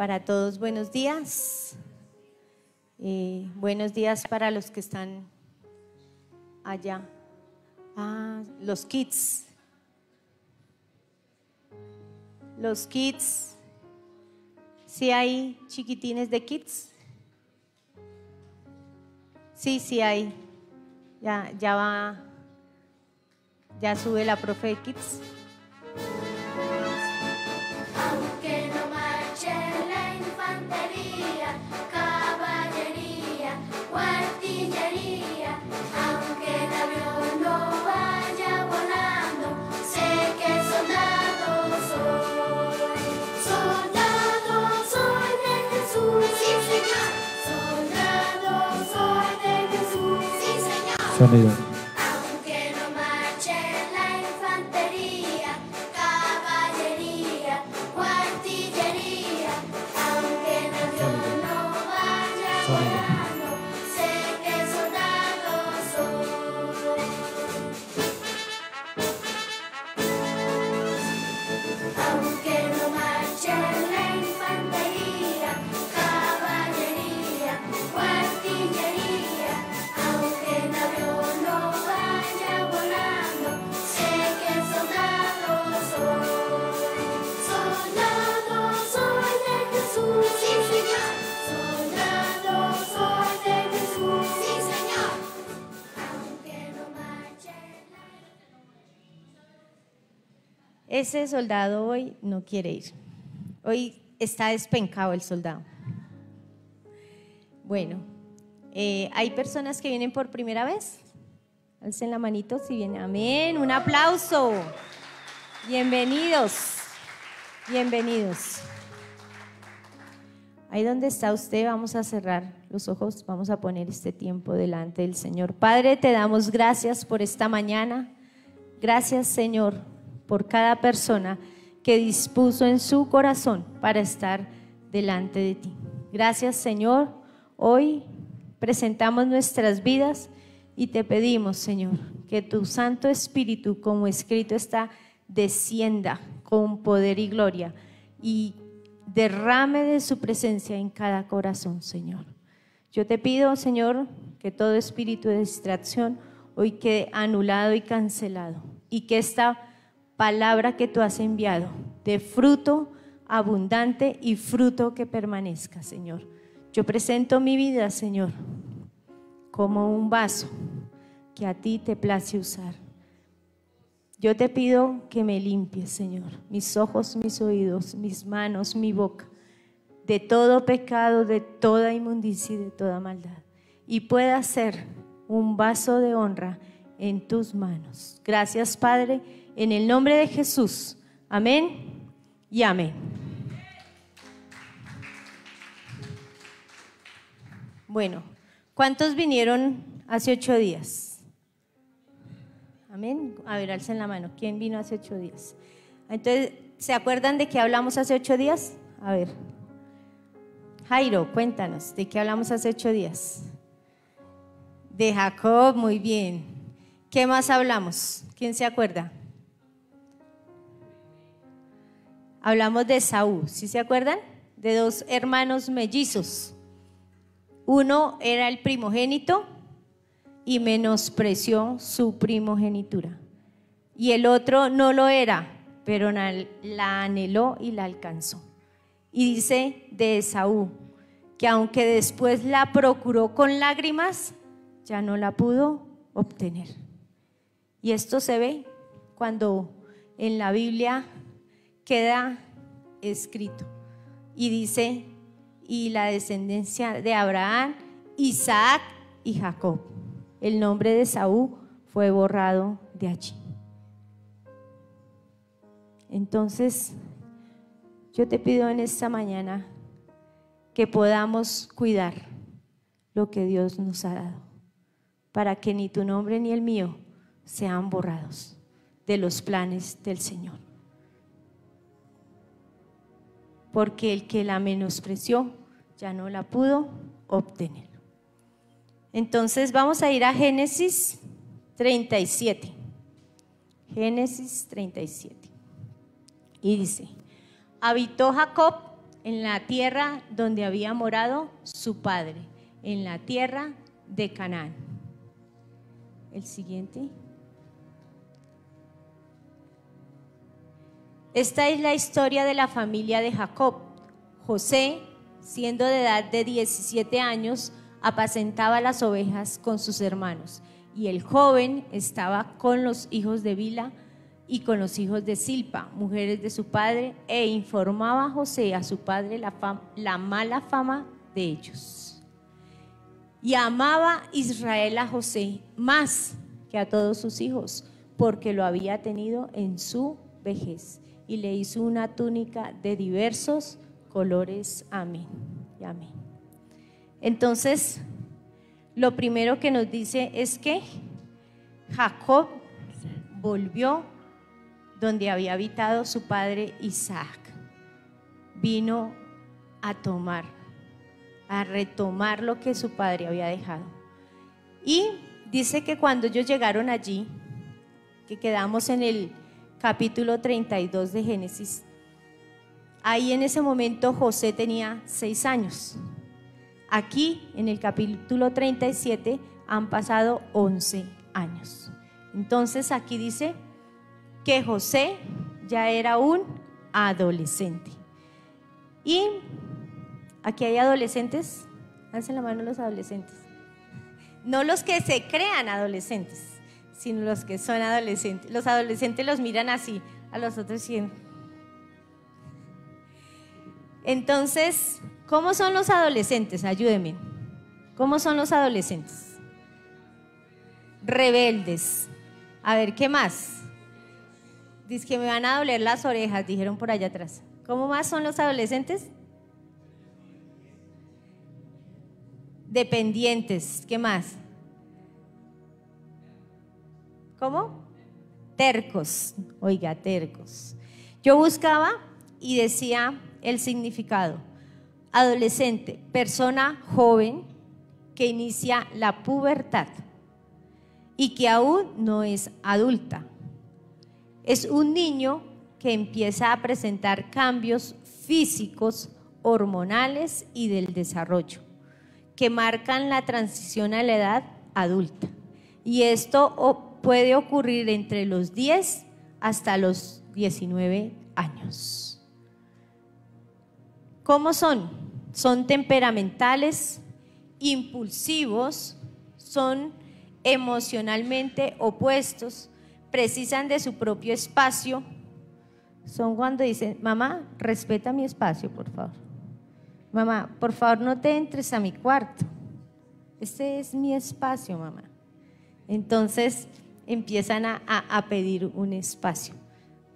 Para todos, buenos días. Buenos días para los que están allá. Los kids. Los kids. ¿Sí hay chiquitines de kids? Sí hay. Ya va. Ya sube la profe de kids. Aunque no marche la infantería, caballería o artillería, aunque el avión no vaya volando, sé que soldado soy. Soldado soy de Jesús, sí señor. Soldado soy de Jesús, sí señor. Sonido. Aunque no marche la infantería, caballería o artillería, aunque el avión no vaya volando, sé que soldado soy. Aunque no marche la infantería, caballería o artillería, aunque el avión no vaya volando, sé que soldado soy. Soldado soy de Jesús, sí señor. Soldado soy de Jesús, sí señor. Aunque no marche la... Ese soldado hoy no quiere ir. Hoy está despencado el soldado. Bueno, ¿hay personas que vienen por primera vez? Alcen la manito si vienen. Amén, un aplauso. Bienvenidos, bienvenidos. Ahí donde está usted, vamos a cerrar los ojos, vamos a poner este tiempo delante del Señor. Padre, te damos gracias por esta mañana. Gracias, Señor, por cada persona que dispuso en su corazón para estar delante de ti. Gracias, Señor. Hoy presentamos nuestras vidas y te pedimos, Señor, que tu Santo Espíritu, como escrito está, descienda con poder y gloria y derrame de su presencia en cada corazón, Señor. Yo te pido, Señor, que todo espíritu de distracción hoy quede anulado y cancelado, y que esta palabra que tú has enviado de fruto abundante y fruto que permanezca, Señor. Yo presento mi vida, Señor, como un vaso que a ti te place usar. Yo te pido que me limpies, Señor, mis ojos, mis oídos, mis manos, mi boca, de todo pecado, de toda inmundicia y de toda maldad, y pueda ser un vaso de honra en tus manos. Gracias, Padre, en el nombre de Jesús. Amén y amén. Bueno, ¿cuántos vinieron hace 8 días? Amén. A ver, alcen la mano. ¿Quién vino hace 8 días? Entonces, ¿se acuerdan de qué hablamos hace 8 días? A ver. Jairo, cuéntanos, ¿de qué hablamos hace 8 días? De Jacob, muy bien. ¿Qué más hablamos? ¿Quién se acuerda? Hablamos de Esaú, ¿sí se acuerdan? De 2 hermanos mellizos. Uno era el primogénito y menospreció su primogenitura. Y el otro no lo era, pero la anheló y la alcanzó. Y dice de Esaú que aunque después la procuró con lágrimas, ya no la pudo obtener. Y esto se ve cuando en la Biblia queda escrito y dice: y la descendencia de Abraham, Isaac y Jacob. El nombre de Esaú fue borrado de allí. Entonces, yo te pido en esta mañana que podamos cuidar lo que Dios nos ha dado, para que ni tu nombre ni el mío sean borrados de los planes del Señor. Porque el que la menospreció ya no la pudo obtener. Entonces vamos a ir a Génesis 37. Génesis 37. Y dice: habitó Jacob en la tierra donde había morado su padre, en la tierra de Canaán. El siguiente. Esta es la historia de la familia de Jacob. José, siendo de edad de 17 años, apacentaba las ovejas con sus hermanos, y el joven estaba con los hijos de Bilha y con los hijos de Silpa, mujeres de su padre, e informaba a José, a su padre, la mala fama de ellos. Y amaba Israel a José más que a todos sus hijos, porque lo había tenido en su vejez, y le hizo una túnica de diversos colores. Amén y amén. Entonces, lo primero que nos dice es que Jacob volvió donde había habitado su padre Isaac. Vino a retomar lo que su padre había dejado. Y dice que cuando ellos llegaron allí, que quedamos en el capítulo 32 de Génesis, ahí en ese momento José tenía 6 años. Aquí en el capítulo 37 han pasado 11 años. Entonces aquí dice que José ya era un adolescente. Y aquí hay adolescentes. Alcen la mano los adolescentes. No los que se crean adolescentes, sino los que son adolescentes. Los adolescentes los miran así, a los otros 100. Entonces, ¿cómo son los adolescentes? Ayúdenme. ¿Cómo son los adolescentes? Rebeldes. A ver, ¿qué más? Dice que me van a doler las orejas, dijeron por allá atrás. ¿Cómo más son los adolescentes? Dependientes. ¿Qué más? ¿Cómo? Tercos. Oiga, tercos. Yo buscaba y decía el significado. Adolescente, persona joven que inicia la pubertad y que aún no es adulta. Es un niño que empieza a presentar cambios físicos, hormonales y del desarrollo, que marcan la transición a la edad adulta. Y esto puede ocurrir entre los 10 hasta los 19 años. ¿Cómo son? Son temperamentales, impulsivos, son emocionalmente opuestos, precisan de su propio espacio. Son cuando dicen: mamá, respeta mi espacio, por favor. Mamá, por favor, no te entres a mi cuarto. Este es mi espacio, mamá. Entonces empiezan a pedir un espacio,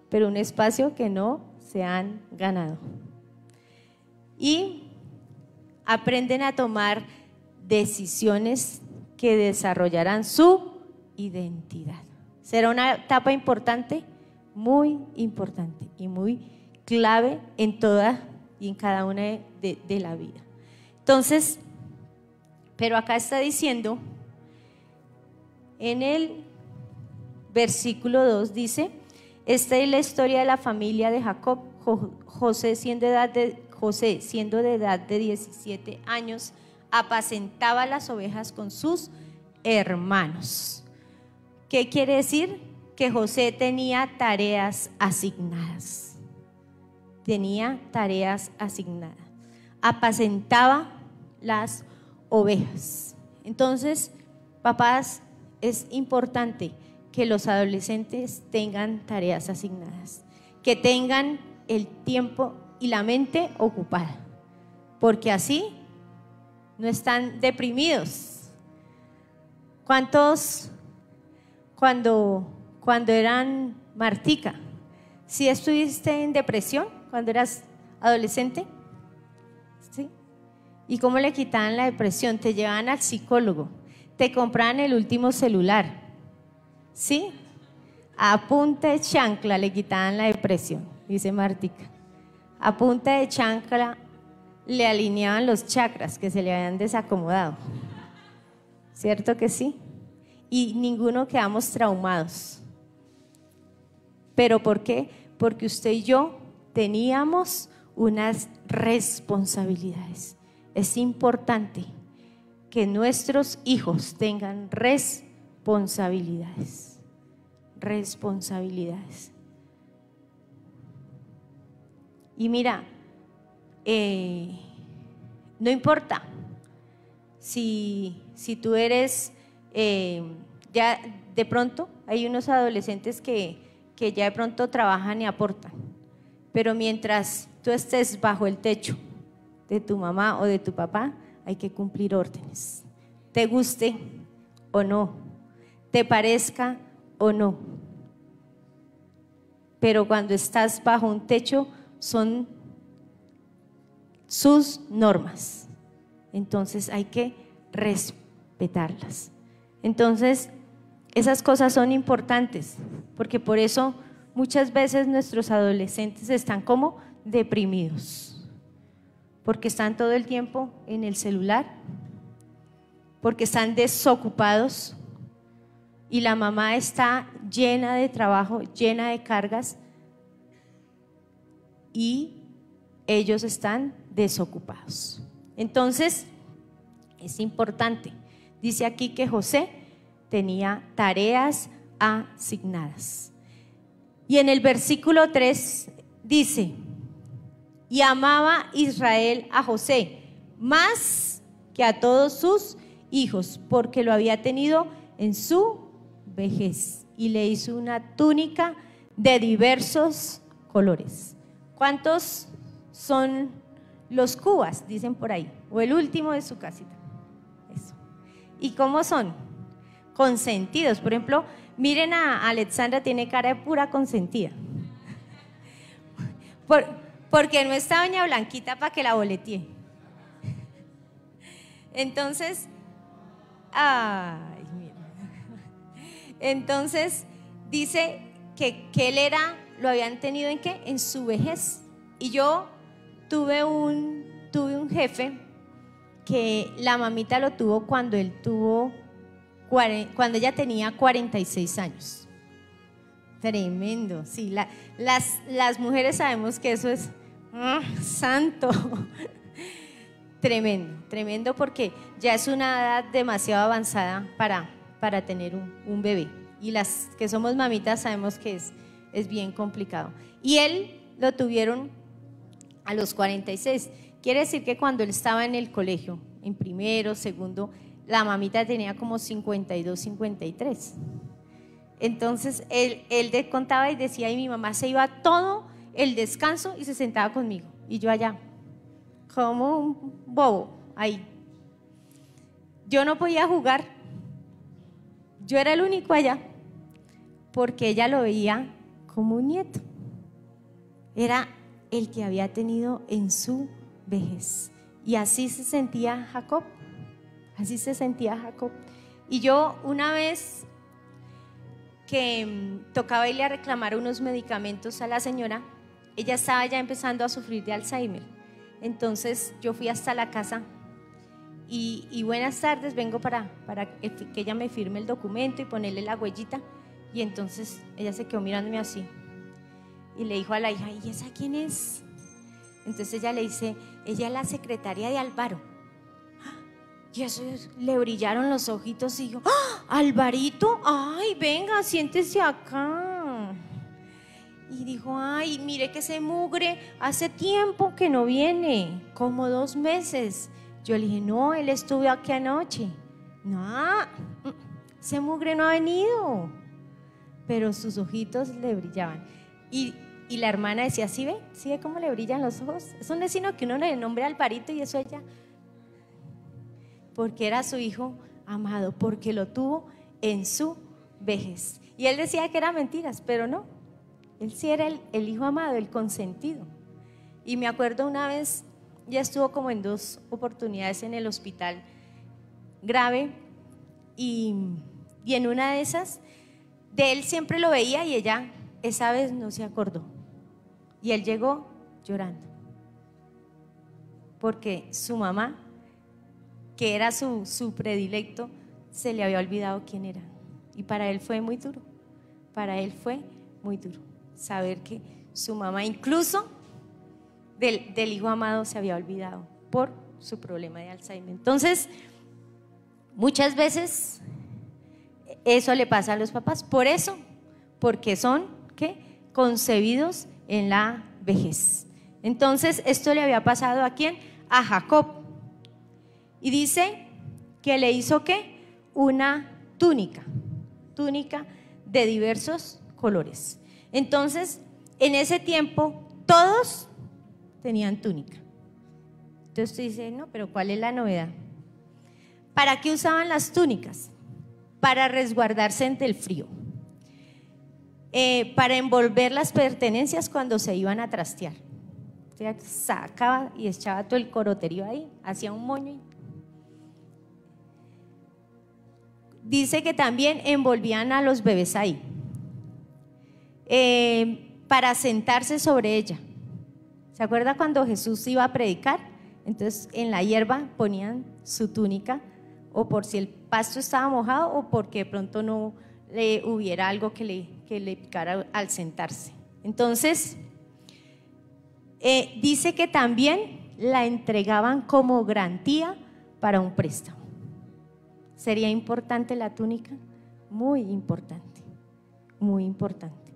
pero un espacio que no se han ganado. Y aprenden a tomar decisiones que desarrollarán su identidad. Será una etapa importante, muy importante y muy clave en toda y en cada una de la vida. Entonces, pero acá está diciendo, en el versículo 2 dice: esta es la historia de la familia de Jacob. José, siendo de edad de 17 años, apacentaba las ovejas con sus hermanos. ¿Qué quiere decir? Que José tenía tareas asignadas. Tenía tareas asignadas. Apacentaba las ovejas. Entonces, papás, es importante que los adolescentes tengan tareas asignadas, que tengan el tiempo y la mente ocupada, porque así no están deprimidos. ¿Cuántos cuando eran Martica, sí estuviste en depresión cuando eras adolescente? ¿Sí? ¿Y cómo le quitaban la depresión? Te llevaban al psicólogo, te compraban el último celular, ¿sí? A punta de chancla le quitaban la depresión, dice Martica. A punta de chancla le alineaban los chakras que se le habían desacomodado. ¿Cierto que sí? Y ninguno quedamos traumados. ¿Pero por qué? Porque usted y yo teníamos unas responsabilidades. Es importante que nuestros hijos tengan responsabilidades. Responsabilidades. Y mira, no importa si tú eres, ya de pronto hay unos adolescentes que ya de pronto trabajan y aportan, pero mientras tú estés bajo el techo de tu mamá o de tu papá, hay que cumplir órdenes, te guste o no, te parezca o no. Pero cuando estás bajo un techo son sus normas, entonces hay que respetarlas. Entonces esas cosas son importantes, porque por eso muchas veces nuestros adolescentes están como deprimidos, porque están todo el tiempo en el celular, porque están desocupados y la mamá está llena de trabajo, llena de cargas y ellos están desocupados. Entonces es importante, dice aquí que José tenía tareas asignadas. Y en el versículo 3 dice: y amaba Israel a José más que a todos sus hijos, porque lo había tenido en su vejez, y le hizo una túnica de diversos colores. ¿Cuántos son los cubas? Dicen por ahí, o el último de su casita. Eso. ¿Y cómo son? Consentidos. Por ejemplo, miren a Alexandra, tiene cara de pura consentida. Porque no está doña Blanquita para que la boletee. Entonces, ay, mira. Entonces dice que él lo habían tenido ¿en qué? En su vejez. Y yo tuve un jefe que la mamita lo tuvo cuando ella tenía 46 años. Tremendo, sí. Las mujeres sabemos que eso es santo. Tremendo, porque ya es una edad demasiado avanzada para tener un bebé. Y las que somos mamitas sabemos que es bien complicado. Y él lo tuvieron a los 46. Quiere decir que cuando él estaba en el colegio, en primero, segundo, la mamita tenía como 52, 53. Entonces él contaba y decía, y mi mamá se iba todo el descanso y se sentaba conmigo. Y yo allá, como un bobo, ahí. Yo no podía jugar. Yo era el único allá, porque ella lo veía como un nieto. Era el que había tenido en su vejez. Y así se sentía Jacob. Así se sentía Jacob. Y yo una vez que tocaba irle a reclamar unos medicamentos a la señora, ella estaba ya empezando a sufrir de Alzheimer. Entonces yo fui hasta la casa y buenas tardes, vengo para que ella me firme el documento y ponerle la huellita. Y entonces ella se quedó mirándome así y le dijo a la hija, ¿y esa quién es? Entonces ella le dice, ella es la secretaria de Álvaro. Y eso le brillaron los ojitos y yo, ¡ah! ¿Alvarito? Ay, venga, siéntese acá. Y dijo, ay, mire que ese mugre hace tiempo que no viene, como 2 meses. Yo le dije, no, él estuvo aquí anoche. No, ese mugre no ha venido. Pero sus ojitos le brillaban. Y la hermana decía, ¿sí ve? ¿Sí ve cómo le brillan los ojos? Eso no es sino que uno le nombre Alvarito y eso ella... Porque era su hijo amado, porque lo tuvo en su vejez. Y él decía que eran mentiras, pero no. Él sí era el hijo amado, el consentido. Y me acuerdo una vez, ya estuvo como en 2 oportunidades en el hospital grave, y en una de esas, de él siempre lo veía y ella esa vez no se acordó. Y él llegó llorando, porque su mamá, que era su predilecto, se le había olvidado quién era. Y para él fue muy duro, saber que su mamá, incluso del hijo amado se había olvidado por su problema de Alzheimer. Entonces, muchas veces eso le pasa a los papás, por eso, porque son ¿qué? Concebidos en la vejez. Entonces, esto le había pasado ¿a quién? A Jacob. Y dice que le hizo ¿qué? Una túnica de diversos colores. Entonces, en ese tiempo, todos tenían túnica. Entonces usted dice, no, pero ¿cuál es la novedad? ¿Para qué usaban las túnicas? Para resguardarse del frío, para envolver las pertenencias cuando se iban a trastear. Usted sacaba y echaba todo el coroterío ahí, hacía un moño. Dice que también envolvían a los bebés ahí, para sentarse sobre ella. ¿Se acuerda cuando Jesús iba a predicar? Entonces en la hierba ponían su túnica, o por si el pasto estaba mojado o porque de pronto no le hubiera algo que le picara al sentarse. Entonces, dice que también la entregaban como garantía para un préstamo. ¿Sería importante la túnica? Muy importante, muy importante.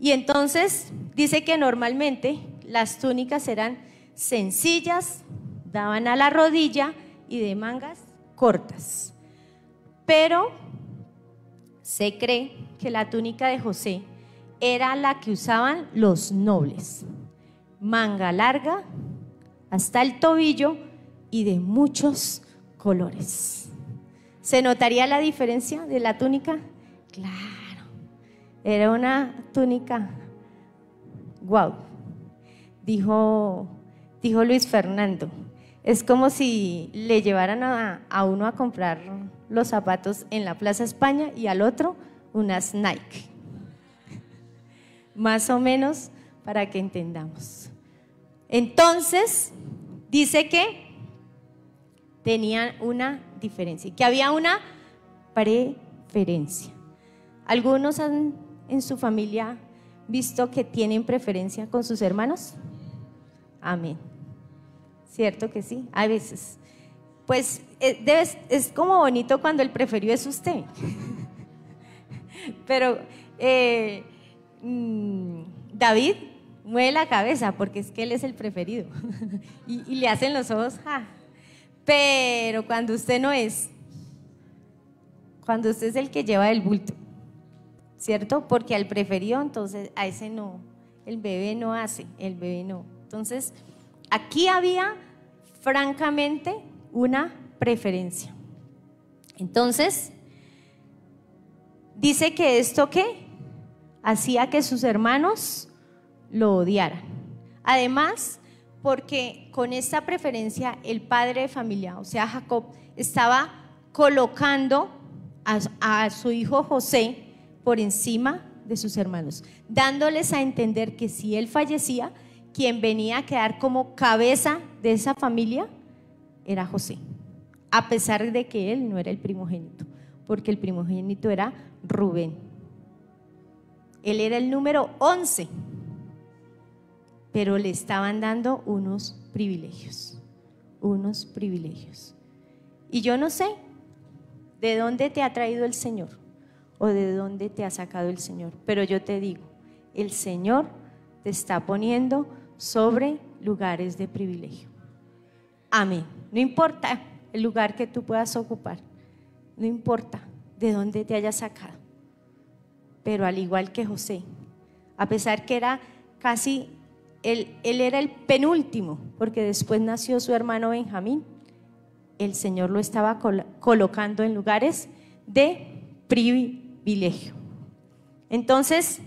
Y entonces dice que normalmente las túnicas eran sencillas, daban a la rodilla y de mangas cortas. Pero se cree que la túnica de José era la que usaban los nobles, manga larga hasta el tobillo y de muchos colores. ¿Se notaría la diferencia de la túnica? Claro, era una túnica, wow, dijo Luis Fernando, es como si le llevaran a uno a comprar los zapatos en la Plaza España y al otro unas Nike. Más o menos para que entendamos. Entonces, dice que tenían una diferencia, que había una preferencia. ¿Algunos han en su familia visto que tienen preferencia con sus hermanos? Amén. ¿Cierto que sí? A veces. Pues es como bonito cuando el preferido es usted. Pero David mueve la cabeza porque es que él es el preferido. y le hacen los ojos, ¡ja! Pero cuando usted no es, cuando usted es el que lleva el bulto, ¿cierto? Porque al preferido, entonces a ese no, el bebé no hace, el bebé no. Entonces, aquí había francamente una preferencia. Entonces, dice que esto ¿qué? Hacía que sus hermanos lo odiaran. Además, porque con esta preferencia el padre de familia, o sea Jacob, estaba colocando a su hijo José por encima de sus hermanos, dándoles a entender que si él fallecía, quien venía a quedar como cabeza de esa familia era José, a pesar de que él no era el primogénito, porque el primogénito era Rubén. Él era el número 11, pero le estaban dando unos privilegios. Y yo no sé de dónde te ha traído el Señor o de dónde te ha sacado el Señor, pero yo te digo, el Señor te está poniendo sobre lugares de privilegio. Amén. No importa el lugar que tú puedas ocupar, no importa de dónde te hayas sacado, pero al igual que José, a pesar que era casi, él era el penúltimo, porque después nació su hermano Benjamín, el Señor lo estaba colocando en lugares de privilegio. Entonces,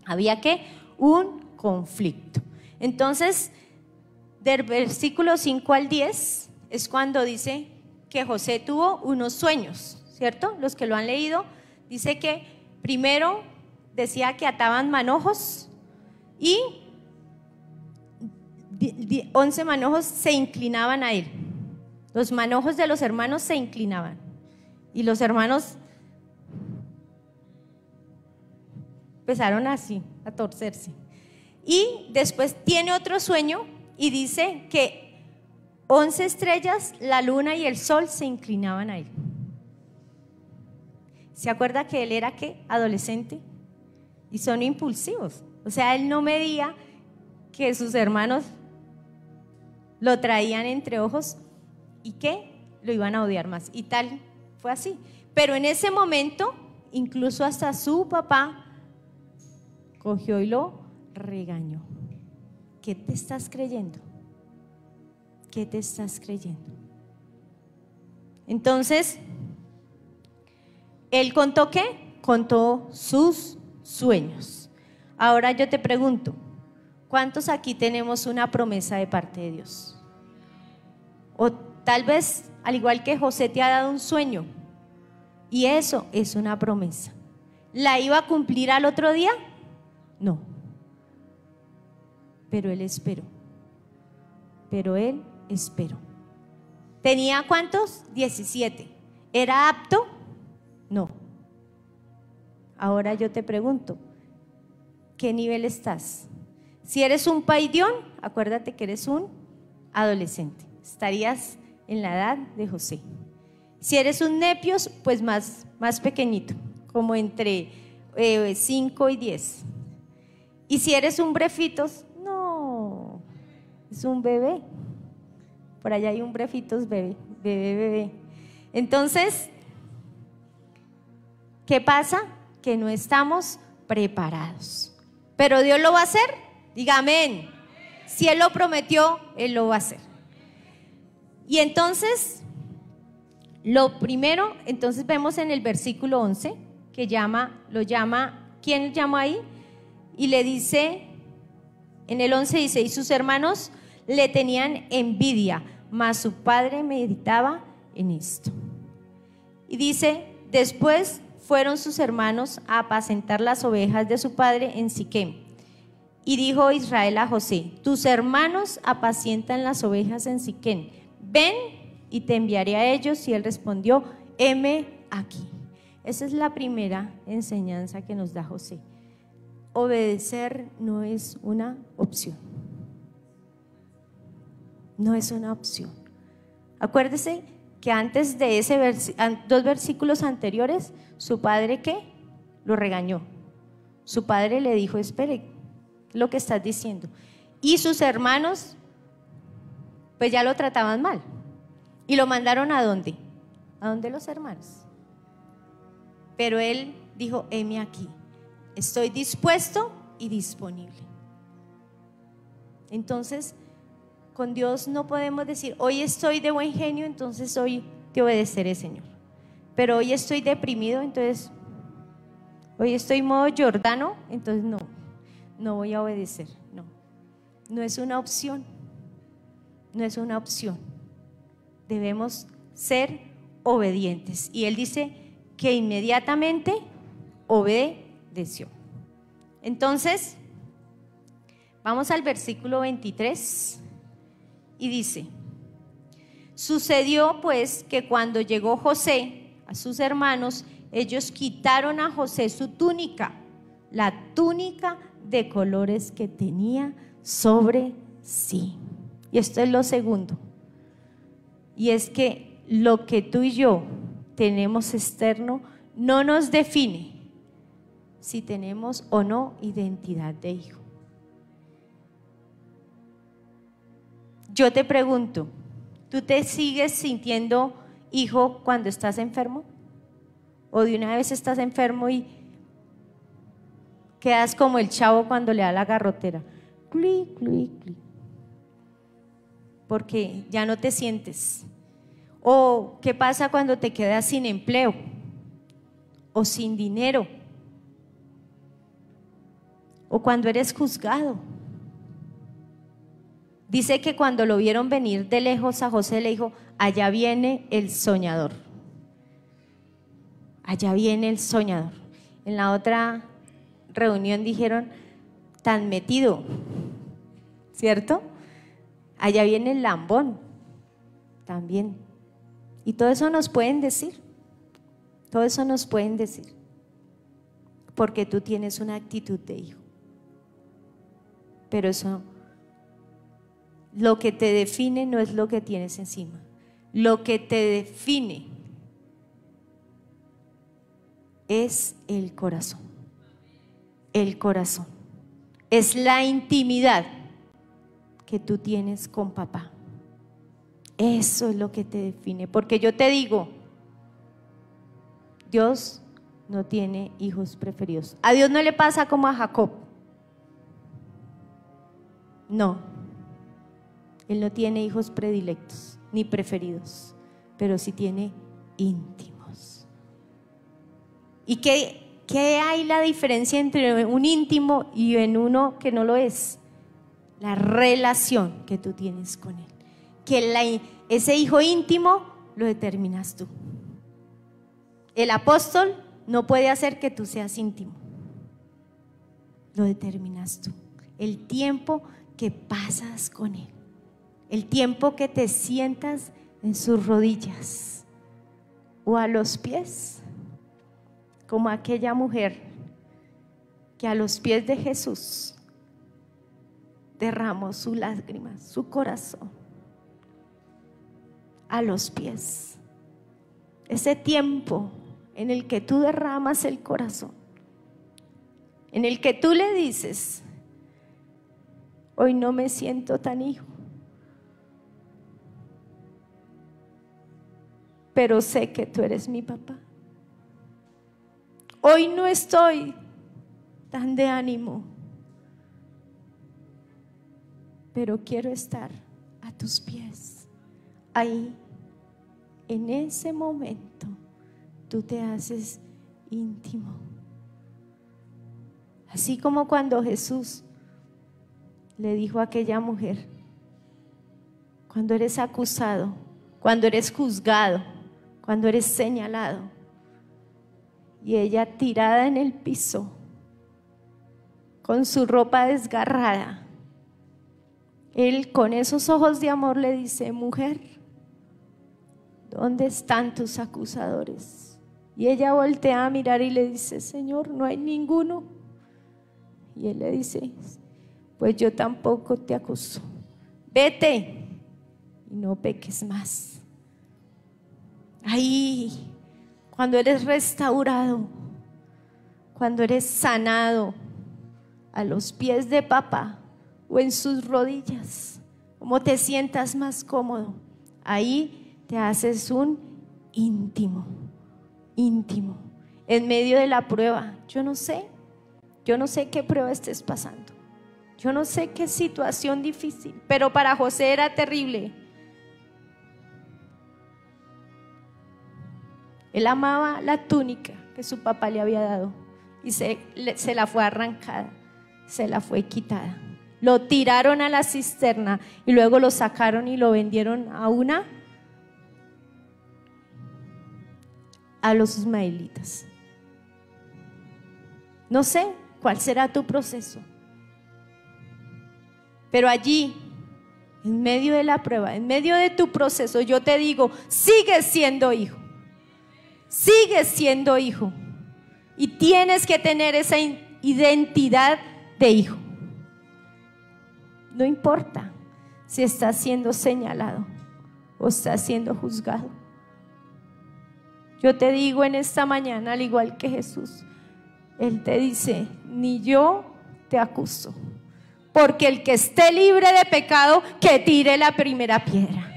había que un conflicto. Entonces, del versículo 5 al 10 es cuando dice que José tuvo unos sueños, ¿cierto? Los que lo han leído, dice que primero decía que ataban manojos y 11 manojos se inclinaban a él. Los manojos de los hermanos se inclinaban y los hermanos empezaron así a torcerse. Y después tiene otro sueño y dice que 11 estrellas, la luna y el sol se inclinaban a él. ¿Se acuerda que él era qué? Adolescente. Y son impulsivos. O sea, él no medía que sus hermanos lo traían entre ojos y que lo iban a odiar más. Y tal fue así. Pero en ese momento, incluso hasta su papá cogió y lo regañó. ¿Qué te estás creyendo? ¿Qué te estás creyendo? Entonces, él contó ¿qué? Contó sus sueños. Ahora yo te pregunto, ¿cuántos aquí tenemos una promesa de parte de Dios? O tal vez, al igual que José, te ha dado un sueño y eso es una promesa. ¿La iba a cumplir al otro día? No. Pero él esperó. Pero él esperó. ¿Tenía cuántos? 17. ¿Era apto? No. Ahora yo te pregunto, ¿qué nivel estás? Si eres un paidión, acuérdate que eres un adolescente. Estarías en la edad de José. Si eres un nepios, pues más pequeñito, como entre 5 y 10. Y si eres un brefitos, no, es un bebé. Por allá hay un brefitos bebé. Entonces, ¿qué pasa? Que no estamos preparados. Pero Dios lo va a hacer. Diga amén. Si Él lo prometió, Él lo va a hacer. Y entonces, lo primero, entonces vemos en el versículo 11, que lo llama, ¿quién llama ahí? Y le dice, en el 11 dice, y sus hermanos le tenían envidia, mas su padre meditaba en esto. Y dice, después fueron sus hermanos a apacentar las ovejas de su padre en Siquem. Y dijo Israel a José, tus hermanos apacientan las ovejas en Siquem, ven y te enviaré a ellos. Y él respondió, heme aquí. Esa es la primera enseñanza que nos da José. Obedecer no es una opción. No es una opción. Acuérdese que antes de ese dos versículos anteriores, su padre ¿qué? Lo regañó. Su padre le dijo, espere, lo que estás diciendo. Y sus hermanos, pues ya lo trataban mal. Y lo mandaron ¿a dónde? ¿A dónde los hermanos? Pero él dijo, heme aquí, estoy dispuesto y disponible. Entonces, con Dios no podemos decir, hoy estoy de buen genio, entonces hoy te obedeceré, Señor. Pero hoy estoy deprimido, entonces, hoy estoy modo Jordano, entonces no voy a obedecer. No es una opción. No es una opción. Debemos ser obedientes. Y él dice que inmediatamente obedeció. Entonces, vamos al versículo 23 y dice, sucedió pues que cuando llegó José a sus hermanos, ellos quitaron a José su túnica, la túnica de colores que tenía sobre sí. Y esto es lo segundo, y es que lo que tú y yo tenemos externo no nos define si tenemos o no identidad de hijo. Yo te pregunto, ¿tú te sigues sintiendo hijo cuando estás enfermo? ¿O de una vez estás enfermo y quedas como el chavo cuando le da la garrotera? Clic, clic, clic. Porque ya no te sientes. ¿O qué pasa cuando te quedas sin empleo? ¿O sin dinero? ¿O cuando eres juzgado? Dice que cuando lo vieron venir de lejos a José le dijo, allá viene el soñador. Allá viene el soñador. En la otra reunión dijeron, tan metido, ¿cierto? Allá viene el lambón también. Y todo eso nos pueden decir. Todo eso nos pueden decir. Porque tú tienes una actitud de hijo. Pero eso Lo que te define no es lo que tienes encima. Lo que te define es el corazón. El corazón. Es la intimidad que tú tienes con papá. Eso es lo que te define. Porque yo te digo, Dios no tiene hijos preferidos. A Dios no le pasa como a Jacob. No. Él no tiene hijos predilectos ni preferidos, pero sí tiene íntimos. ¿Y qué hay la diferencia entre un íntimo y en uno que no lo es? La relación que tú tienes con él. Que ese hijo íntimo lo determinas tú. El apóstol no puede hacer que tú seas íntimo. Lo determinas tú. El tiempo que pasas con él. El tiempo que te sientas en sus rodillas o a los pies, como aquella mujer que a los pies de Jesús derramó sus lágrimas, su corazón, a los pies. Ese tiempo en el que tú derramas el corazón, en el que tú le dices, hoy no me siento tan hijo, pero sé que tú eres mi papá. Hoy no estoy tan de ánimo, pero quiero estar a tus pies. Ahí, en ese momento, tú te haces íntimo. Así como cuando Jesús le dijo a aquella mujer, cuando eres acusado, cuando eres juzgado, cuando eres señalado, y ella tirada en el piso, con su ropa desgarrada, él con esos ojos de amor le dice, mujer, ¿dónde están tus acusadores? Y ella voltea a mirar y le dice, Señor, no hay ninguno. Y él le dice, pues yo tampoco te acuso, vete y no peques más. Ahí, cuando eres restaurado, cuando eres sanado a los pies de papá o en sus rodillas, como te sientas más cómodo, ahí te haces un íntimo, íntimo, en medio de la prueba. Yo no sé qué prueba estés pasando, yo no sé qué situación difícil, pero para José era terrible. Él amaba la túnica que su papá le había dado y se la fue arrancada, se la fue quitada. Lo tiraron a la cisterna y luego lo sacaron y lo vendieron a los ismaelitas. No sé cuál será tu proceso, pero allí, en medio de la prueba, en medio de tu proceso, yo te digo, sigues siendo hijo. Sigues siendo hijo y tienes que tener esa identidad de hijo. No importa si estás siendo señalado o estás siendo juzgado. Yo te digo en esta mañana, al igual que Jesús, Él te dice, ni yo te acuso, porque el que esté libre de pecado, que tire la primera piedra.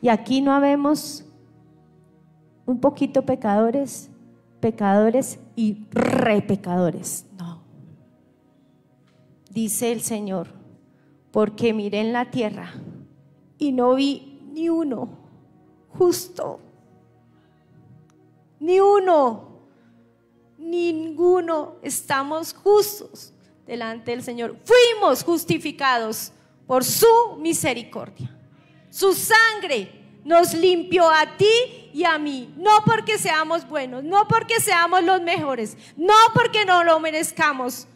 Y aquí no habemos un poquito pecadores y repecadores. No. Dice el Señor, porque miré en la tierra y no vi ni uno justo. Ni uno. Ninguno. Estamos justos delante del Señor. Fuimos justificados por su misericordia. Su sangre nos limpió a ti y a mí, no porque seamos buenos, no porque seamos los mejores, no porque no lo merezcamos.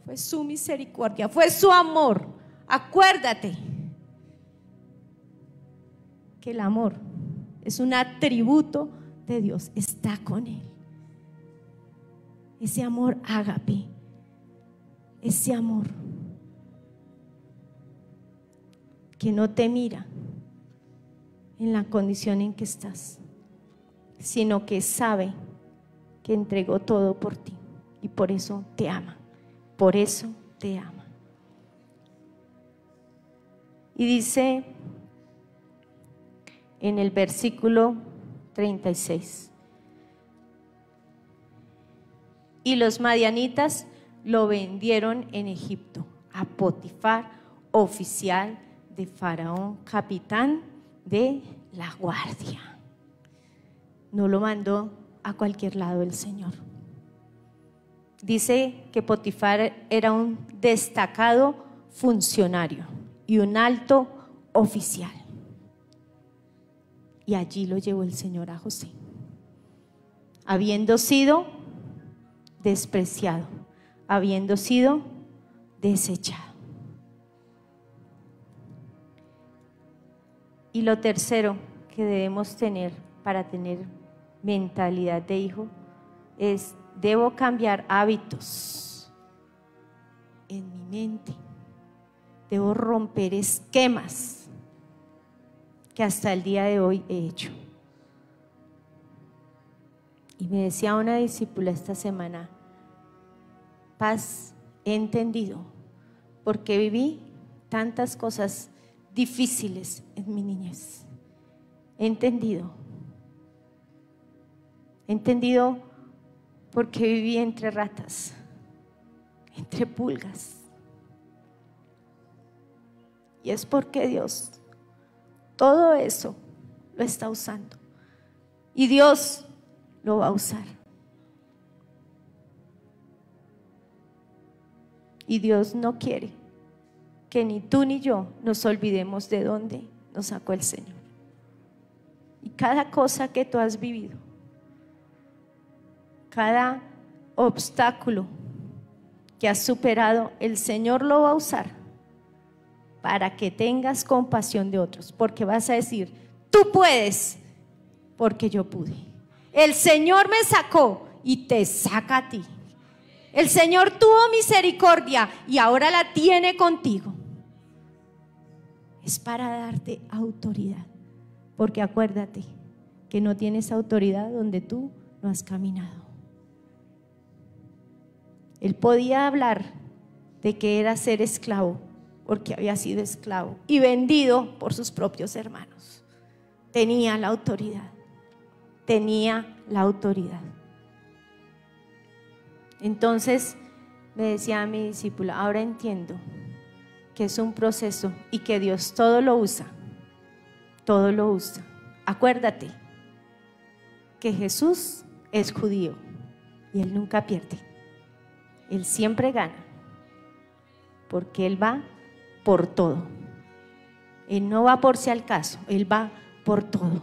Fue su misericordia, fue su amor. Acuérdate que el amor es un atributo de Dios, está con Él. ese amor ágape, ese amor que no te mira en la condición en que estás, sino que sabe que entregó todo por ti y por eso te ama, por eso te ama. Y dice en el versículo 36, y los madianitas lo vendieron en Egipto a Potifar, oficial de Faraón, capitán de la guardia. No lo mandó a cualquier lado el Señor. Dice que Potifar era un destacado funcionario y un alto oficial. Y allí lo llevó el Señor a José, habiendo sido despreciado, habiendo sido desechado. Y lo tercero que debemos tener para tener mentalidad de hijo es: debo cambiar hábitos en mi mente, debo romper esquemas que hasta el día de hoy he hecho. Y me decía una discípula esta semana: Paz, he entendido por qué viví tantas cosas difíciles en mi niñez. He entendido por qué viví entre ratas, entre pulgas. Y es porque Dios todo eso lo está usando. Y Dios lo va a usar. Y Dios no quiere que ni tú ni yo nos olvidemos de dónde nos sacó el Señor. Y cada cosa que tú has vivido, cada obstáculo que has superado, el Señor lo va a usar para que tengas compasión de otros, porque vas a decir: tú puedes, porque yo pude. El Señor me sacó y te saca a ti. El Señor tuvo misericordia y ahora la tiene contigo. Es para darte autoridad, porque acuérdate que no tienes autoridad donde tú no has caminado. Él podía hablar de que era ser esclavo, porque había sido esclavo y vendido por sus propios hermanos. Tenía la autoridad, tenía la autoridad. Entonces me decía a mi discípula: ahora entiendo que es un proceso y que Dios todo lo usa, todo lo usa. Acuérdate que Jesús es judío y Él nunca pierde, Él siempre gana, porque Él va por todo. Él no va por si al caso, Él va por todo.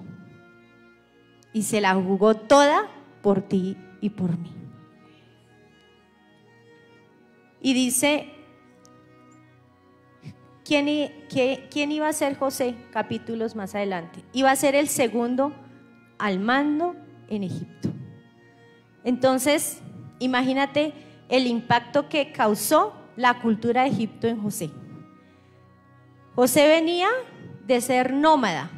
Y se la jugó toda por ti y por mí. Y dice, ¿quién iba a ser José? Capítulos más adelante. Iba a ser el segundo al mando en Egipto. Entonces, imagínate el impacto que causó la cultura de Egipto en José. José venía de ser nómada.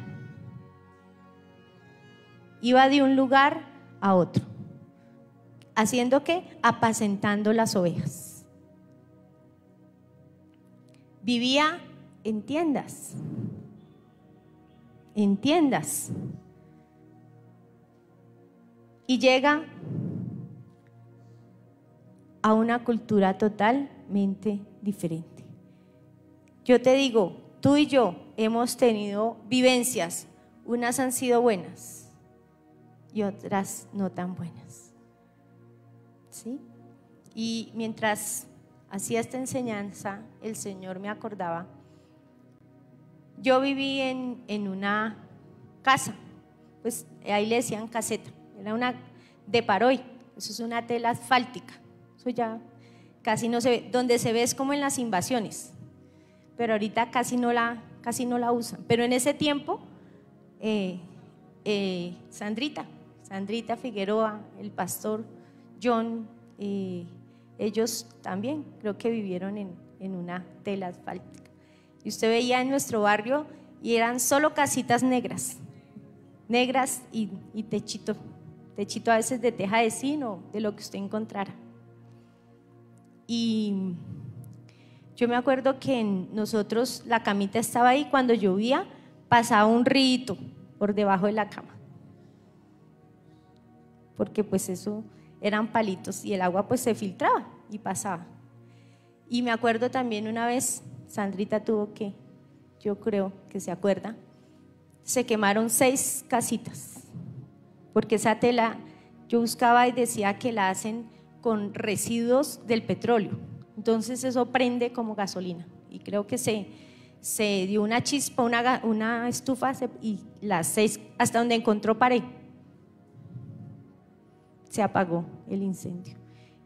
Iba de un lugar a otro. ¿Haciendo qué? Apacentando las ovejas. Vivía en tiendas. En tiendas. Y llega a una cultura totalmente diferente. Yo te digo, tú y yo hemos tenido vivencias, unas han sido buenas y otras no tan buenas, ¿sí? Y mientras hacía esta enseñanza, el Señor me acordaba, yo viví en una casa, pues ahí le decían caseta, era una de Paroy, eso es una tela asfáltica, eso ya casi no se ve, donde se ve es como en las invasiones, pero ahorita casi no la usan. Pero en ese tiempo, Sandrita Figueroa, el pastor John ellos también creo que vivieron en una tela asfáltica. Y usted veía en nuestro barrio y eran solo casitas negras y techito a veces de teja de zinc o de lo que usted encontrara. Y yo me acuerdo que nosotros la camita estaba ahí, cuando llovía pasaba un río por debajo de la cama, porque pues eso eran palitos y el agua pues se filtraba y pasaba. Y me acuerdo también una vez, Sandrita tuvo que, yo creo que se acuerda, se quemaron 6 casitas, porque esa tela yo buscaba y decía que la hacen con residuos del petróleo, entonces eso prende como gasolina, y creo que se dio una chispa, una estufa, y las 6, hasta donde encontró pared, se apagó el incendio.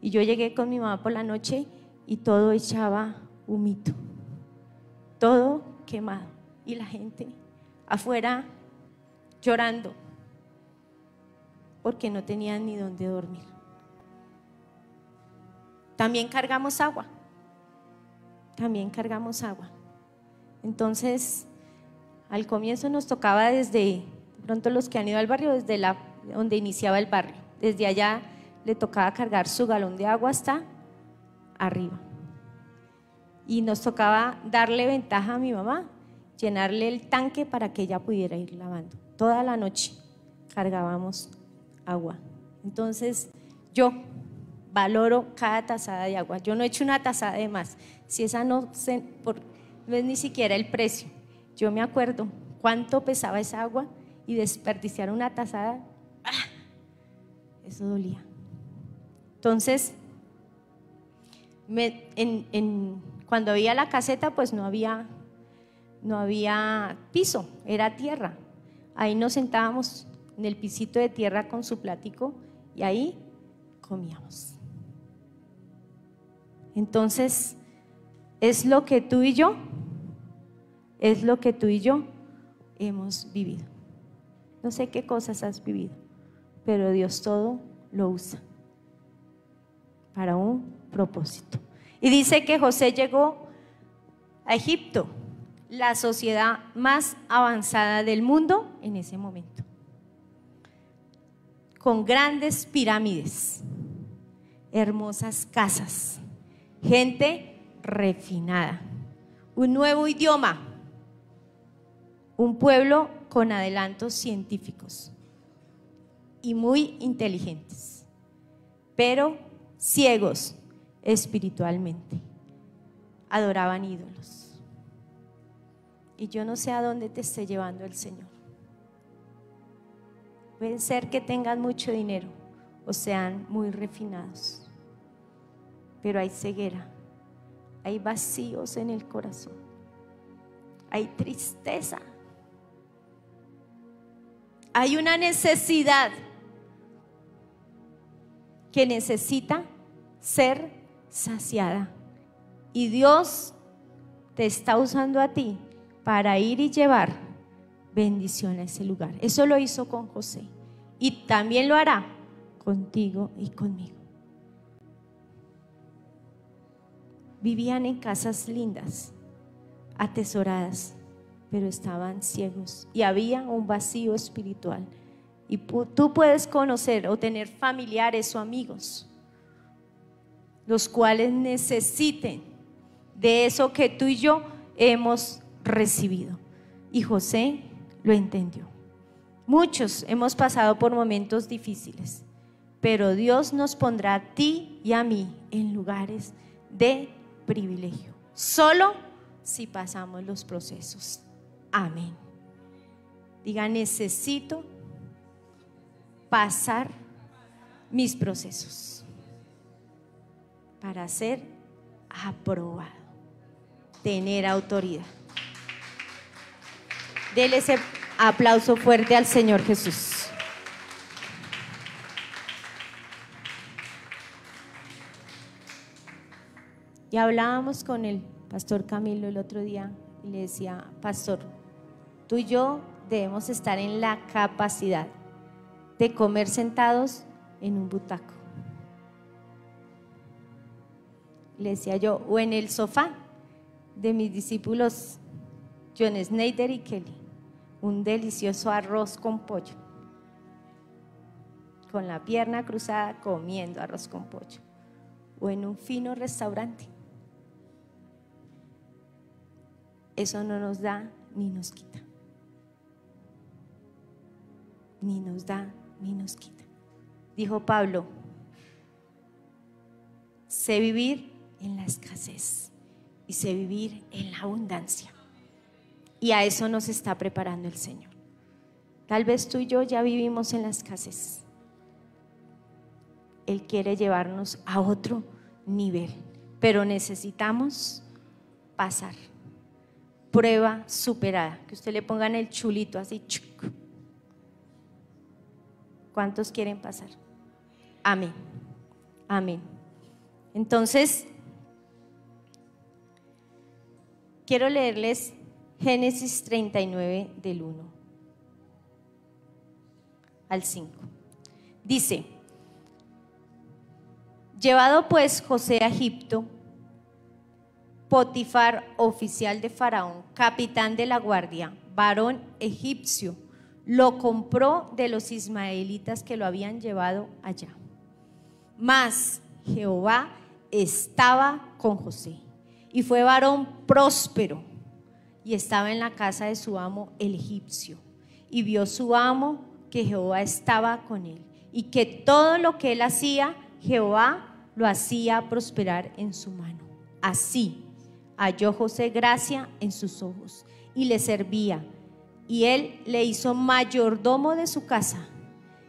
Y yo llegué con mi mamá por la noche y todo echaba humito, todo quemado, y la gente afuera llorando porque no tenían ni dónde dormir. También cargamos agua. Entonces, al comienzo nos tocaba de pronto los que han ido al barrio, desde donde iniciaba el barrio, desde allá le tocaba cargar su galón de agua hasta arriba. Y nos tocaba darle ventaja a mi mamá, llenarle el tanque para que ella pudiera ir lavando. Toda la noche cargábamos agua. Entonces, yo valoro cada tazada de agua. Yo no he hecho una tazada de más. Si esa no es ni siquiera el precio. Yo me acuerdo cuánto pesaba esa agua y desperdiciar una tazada, eso dolía. Entonces, cuando había la caseta, pues no había piso, era tierra. Ahí nos sentábamos en el pisito de tierra con su platico y ahí comíamos. Entonces, es lo que tú y yo hemos vivido. No sé qué cosas has vivido, pero Dios todo lo usa para un propósito. Y dice que José llegó a Egipto, la sociedad más avanzada del mundo en ese momento, con grandes pirámides, hermosas casas, gente refinada, un nuevo idioma, un pueblo con adelantos científicos y muy inteligentes, pero ciegos espiritualmente, adoraban ídolos. Y yo no sé a dónde te esté llevando el Señor. Puede ser que tengan mucho dinero o sean muy refinados, pero hay ceguera, hay vacíos en el corazón, hay tristeza, hay una necesidad que necesita ser saciada, y Dios te está usando a ti para ir y llevar bendición a ese lugar. Eso lo hizo con José y también lo hará contigo y conmigo. Vivían en casas lindas, atesoradas, pero estaban ciegos y había un vacío espiritual. Y tú puedes conocer o tener familiares o amigos los cuales necesiten de eso que tú y yo hemos recibido. Y José lo entendió. Muchos hemos pasado por momentos difíciles, pero Dios nos pondrá a ti y a mí en lugares de privilegio, solo si pasamos los procesos. Amén. Diga: necesito pasar mis procesos para ser aprobado, tener autoridad. Dele ese aplauso fuerte al Señor Jesús. Y hablábamos con el pastor Camilo el otro día y le decía: pastor, tú y yo debemos estar en la capacidad de comer sentados en un butaco. le decía yo, o en el sofá de mis discípulos John Snyder y Kelly, un delicioso arroz con pollo, con la pierna cruzada comiendo arroz con pollo, o en un fino restaurante. Eso no nos da ni nos quita. Ni nos da ni nos quita. Dijo Pablo, sé vivir en la escasez y sé vivir en la abundancia. Y a eso nos está preparando el Señor. Tal vez tú y yo ya vivimos en la escasez. Él quiere llevarnos a otro nivel, pero necesitamos pasar. Prueba superada. Que usted le pongan el chulito así. Chuc. ¿Cuántos quieren pasar? Amén. Amén. Entonces, quiero leerles Génesis 39 del 1 al 5. Dice, llevado pues José a Egipto, Potifar, oficial de Faraón, capitán de la guardia, varón egipcio, lo compró de los ismaelitas que lo habían llevado allá. Mas Jehová estaba con José y fue varón próspero y estaba en la casa de su amo el egipcio. Y vio su amo que Jehová estaba con él y que todo lo que él hacía, Jehová lo hacía prosperar en su mano. Así halló José gracia en sus ojos y le servía. Y él le hizo mayordomo de su casa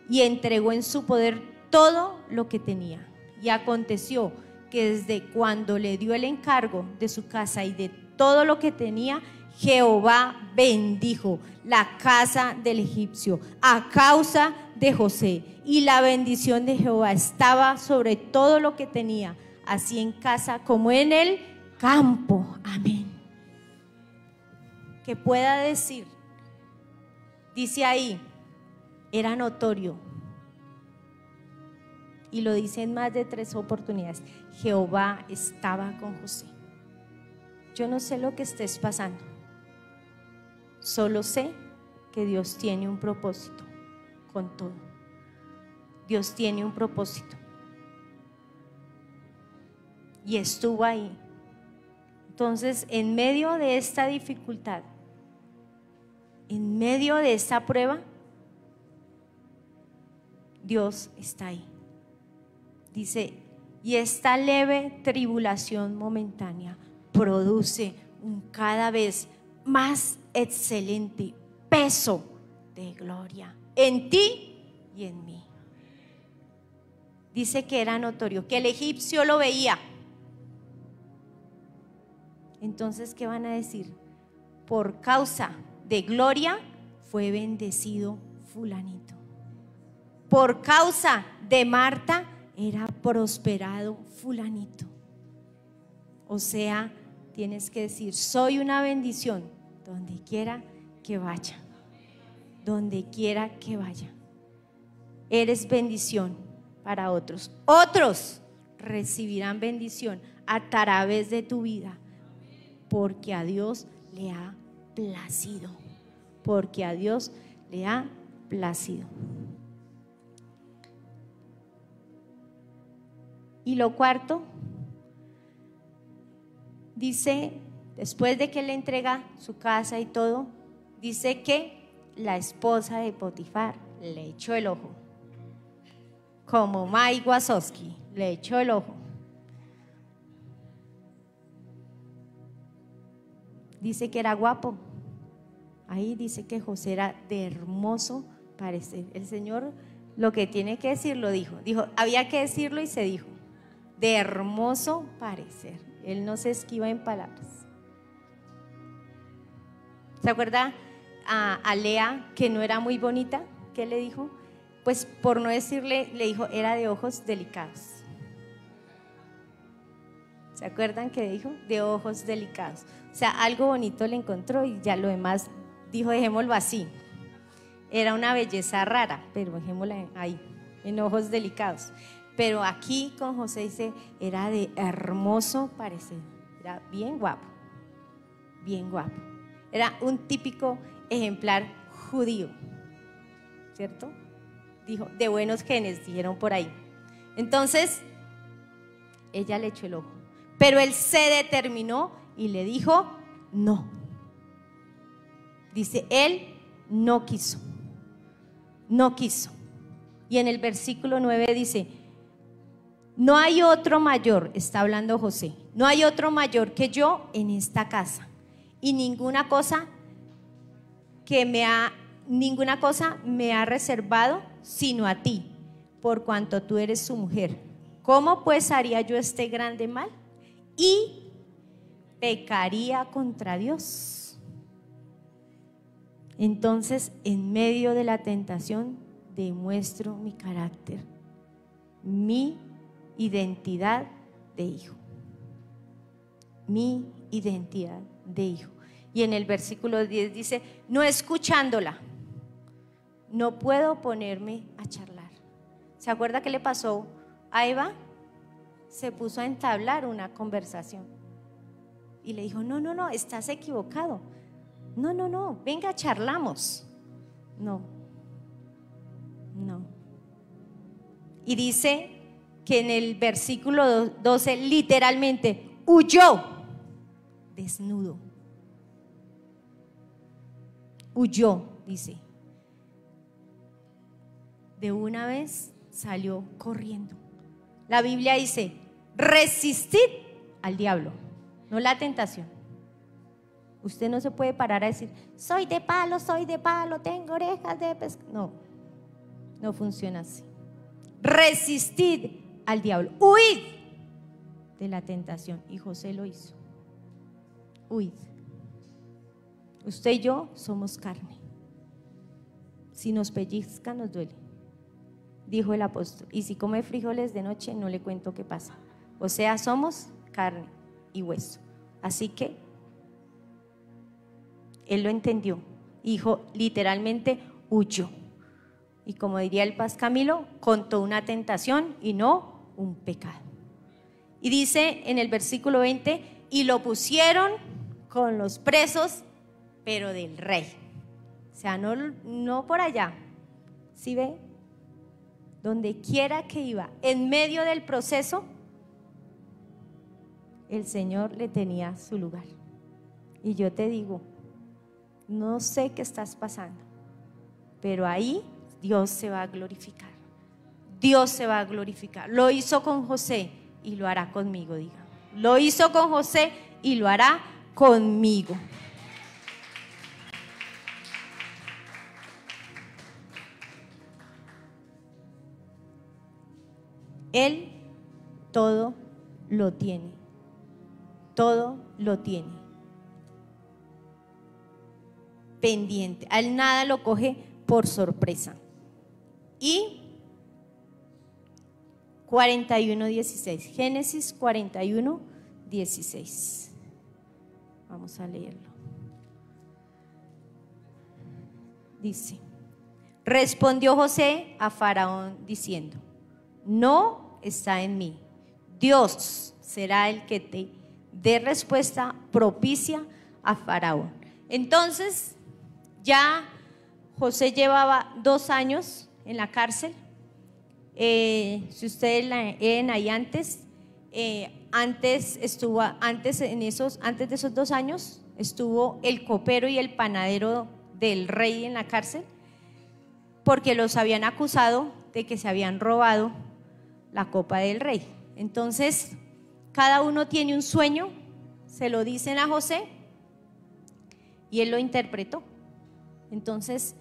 y entregó en su poder todo lo que tenía. Y aconteció que desde cuando le dio el encargo de su casa y de todo lo que tenía, Jehová bendijo la casa del egipcio a causa de José. Y la bendición de Jehová estaba sobre todo lo que tenía, así en casa como en el campo. Amén. Que pueda decir, dice ahí, era notorio, y lo dice en más de 3 oportunidades, Jehová estaba con José. Yo no sé lo que estés pasando, solo sé que Dios tiene un propósito con todo. Dios tiene un propósito y estuvo ahí. Entonces, en medio de esta dificultad, en medio de esta prueba, Dios está ahí. Dice, y esta leve tribulación momentánea produce un cada vez más excelente peso de gloria en ti y en mí. Dice que era notorio, que el egipcio lo veía. Entonces, ¿qué van a decir? Por causa de gloria fue bendecido fulanito. Por causa de Marta era prosperado fulanito. O sea, tienes que decir, soy una bendición donde quiera que vaya. Donde quiera que vaya. Eres bendición para otros. Otros recibirán bendición a través de tu vida, porque a Dios le ha placido. Porque a Dios le ha placido. Y lo cuarto, dice, después de que le entrega su casa y todo, dice que la esposa de Potifar le echó el ojo. Como Mike Wazowski, le echó el ojo. Dice que era guapo. Ahí dice que José era de hermoso parecer. El Señor lo que tiene que decir lo dijo. Dijo, había que decirlo y se dijo. De hermoso parecer. Él no se esquiva en palabras. ¿Se acuerda a Lea que no era muy bonita? ¿Qué le dijo? Pues por no decirle, le dijo, era de ojos delicados. ¿Se acuerdan que dijo? De ojos delicados. O sea, algo bonito le encontró y ya lo demás dijo, dejémoslo así. Era una belleza rara, pero dejémosla ahí, en ojos delicados. Pero aquí con José dice, era de hermoso parecer, era bien guapo, bien guapo. Era un típico ejemplar judío, ¿cierto? Dijo, de buenos genes, dijeron por ahí. Entonces, ella le echó el ojo, pero él se determinó y le dijo, no. Dice, él no quiso, no quiso. Y en el versículo 9 dice, no hay otro mayor, está hablando José, no hay otro mayor que yo en esta casa, y ninguna cosa me ha reservado sino a ti, por cuanto tú eres su mujer. ¿Cómo pues haría yo este grande mal? Y pecaría contra Dios. Entonces, en medio de la tentación, demuestro mi carácter, mi identidad de hijo. Mi identidad de hijo. Y en el versículo 10 dice, no escuchándola, no puedo ponerme a charlar. ¿Se acuerda qué le pasó a Eva? Se puso a entablar una conversación y le dijo, no, estás equivocado. No, venga, charlamos. No. Y dice que en el versículo 12 literalmente huyó desnudo. Huyó, dice. De una vez salió corriendo. La Biblia dice, resistid al diablo, no la tentación. Usted no se puede parar a decir, soy de palo, tengo orejas de pescado. No funciona así. Resistid al diablo, huid de la tentación. Y José lo hizo. Huid. Usted y yo somos carne. Si nos pellizca, nos duele, dijo el apóstol. Y si come frijoles de noche, no le cuento qué pasa. O sea, somos carne y hueso. Así que él lo entendió. Dijo, literalmente huyó. Y como diría el Paz Camilo, contó una tentación y no un pecado. Y dice en el versículo 20, y lo pusieron con los presos, pero del rey. O sea, no por allá. ¿Sí ve? Donde quiera que iba, en medio del proceso, el Señor le tenía su lugar. Y yo te digo, no sé qué estás pasando, pero ahí Dios se va a glorificar. Dios se va a glorificar. Lo hizo con José y lo hará conmigo, diga. Lo hizo con José y lo hará conmigo. Él todo lo tiene. Todo lo tiene. Pendiente. A él nada lo coge por sorpresa. Y 41:16. Génesis 41:16. Vamos a leerlo. Dice: respondió José a Faraón diciendo: no está en mí. Dios será el que te dé respuesta propicia a Faraón. Entonces, ya José llevaba 2 años en la cárcel. Si ustedes leen ahí antes de esos 2 años, estuvo el copero y el panadero del rey en la cárcel, porque los habían acusado de que se habían robado la copa del rey. Entonces, cada uno tiene un sueño, se lo dicen a José y él lo interpretó. Entonces,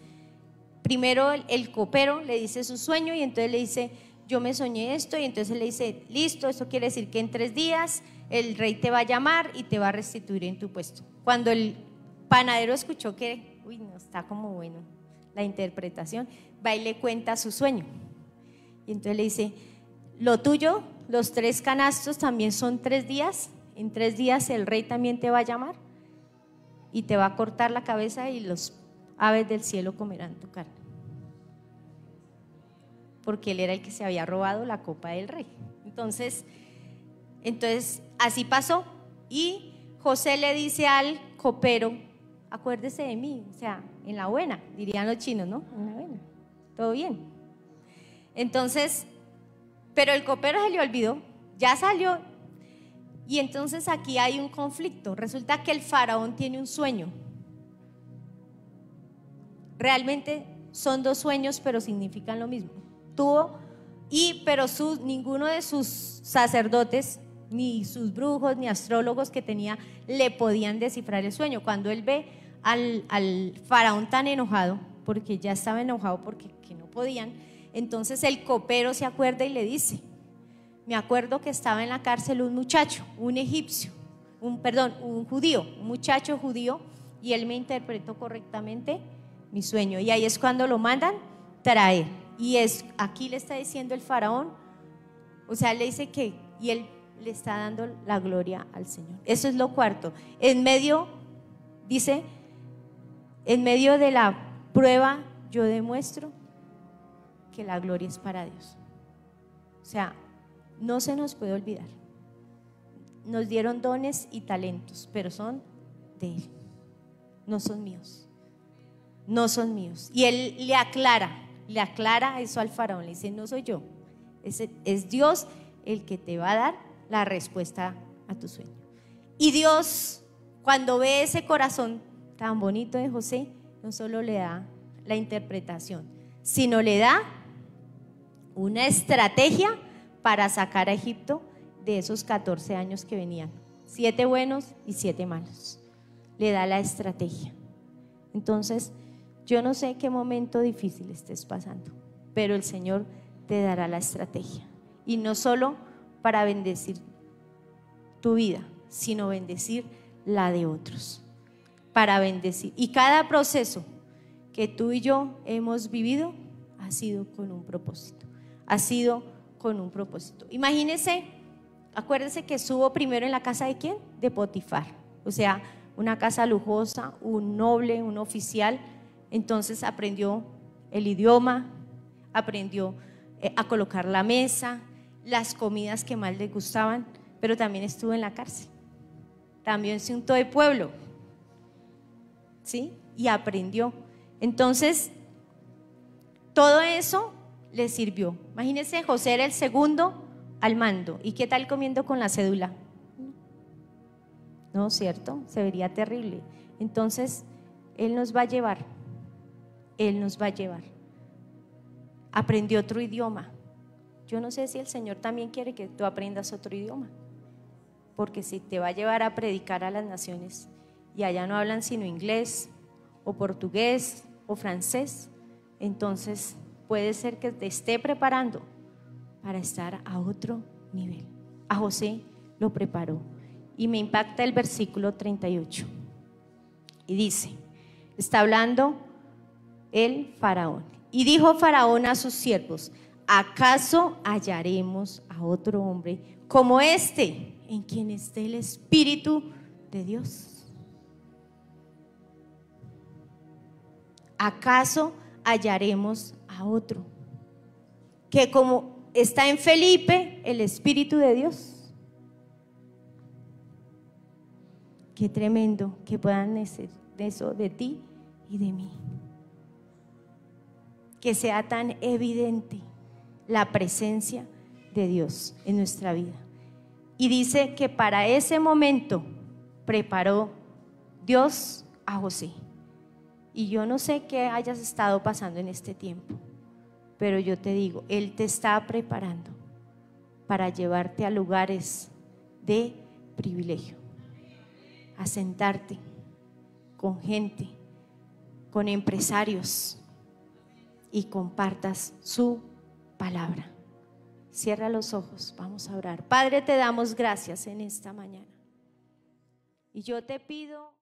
primero el copero le dice su sueño y entonces le dice: yo me soñé esto, y entonces le dice: listo, eso quiere decir que en 3 días el rey te va a llamar y te va a restituir en tu puesto. Cuando el panadero escuchó que, no está como bueno la interpretación, va y le cuenta su sueño. Y entonces le dice: lo tuyo, los 3 canastos también son 3 días. En 3 días el rey también te va a llamar y te va a cortar la cabeza y los aves del cielo comerán tu carne. porque él era el que se había robado la copa del rey. Entonces así pasó, y José le dice al copero: acuérdese de mí, o sea, en la buena, dirían los chinos, ¿no? En la buena, todo bien. Entonces, pero el copero se le olvidó, ya salió, y entonces aquí hay un conflicto. Resulta que el faraón tiene un sueño. Realmente son dos sueños, pero significan lo mismo. Pero ninguno de sus sacerdotes, ni sus brujos, ni astrólogos que tenía, le podían descifrar el sueño. Cuando él ve al faraón tan enojado, porque ya estaba enojado porque que no podían, entonces el copero se acuerda y le dice: me acuerdo que estaba en la cárcel un muchacho, un judío, un muchacho judío, y él me interpretó correctamente mi sueño. Y ahí es cuando lo mandan traer. Y aquí le está diciendo el faraón, o sea, le dice que, y él le está dando la gloria al Señor. Eso es lo cuarto. Dice, en medio de la prueba yo demuestro que la gloria es para Dios. O sea, no se nos puede olvidar. Nos dieron dones y talentos, pero son de Él, no son míos. No son míos. Y él le aclara eso al faraón. Le dice: no soy yo, es Dios el que te va a dar la respuesta a tu sueño. Y Dios, cuando ve ese corazón tan bonito de José, no solo le da la interpretación, sino le da una estrategia para sacar a Egipto de esos 14 años que venían, 7 buenos y 7 malos. Le da la estrategia. Entonces, yo no sé qué momento difícil estés pasando, pero el Señor te dará la estrategia. Y no solo para bendecir tu vida, sino bendecir la de otros. Para bendecir. Y cada proceso que tú y yo hemos vivido ha sido con un propósito. Ha sido con un propósito. Imagínense, acuérdense que estuvo primero en la casa de ¿quién? De Potifar. O sea, una casa lujosa, un noble, un oficial. Entonces aprendió el idioma, aprendió a colocar la mesa, las comidas que más le gustaban, pero también estuvo en la cárcel. También se untó de pueblo, ¿sí? Y aprendió. Entonces, todo eso le sirvió. Imagínense, José era el segundo al mando. ¿Y qué tal comiendo con la cédula? No, ¿cierto? Se vería terrible. Entonces, Él nos va a llevar. Él nos va a llevar. Aprendió otro idioma. Yo no sé si el Señor también quiere que tú aprendas otro idioma, porque si te va a llevar a predicar a las naciones y allá no hablan sino inglés o portugués o francés, entonces puede ser que te esté preparando para estar a otro nivel. A José lo preparó. Y me impacta el versículo 38 y dice, está hablando el faraón, y dijo Faraón a sus siervos: ¿acaso hallaremos a otro hombre como este en quien esté el Espíritu de Dios? ¿Acaso hallaremos a otro que como está en Felipe el Espíritu de Dios? Qué tremendo que puedan decir eso de ti y de mí. Que sea tan evidente la presencia de Dios en nuestra vida. Y dice que para ese momento preparó Dios a José. Y yo no sé qué hayas estado pasando en este tiempo, pero yo te digo, Él te está preparando para llevarte a lugares de privilegio, a sentarte con gente, con empresarios, y compartas su palabra. Cierra los ojos, vamos a orar. Padre, te damos gracias en esta mañana. Y yo te pido...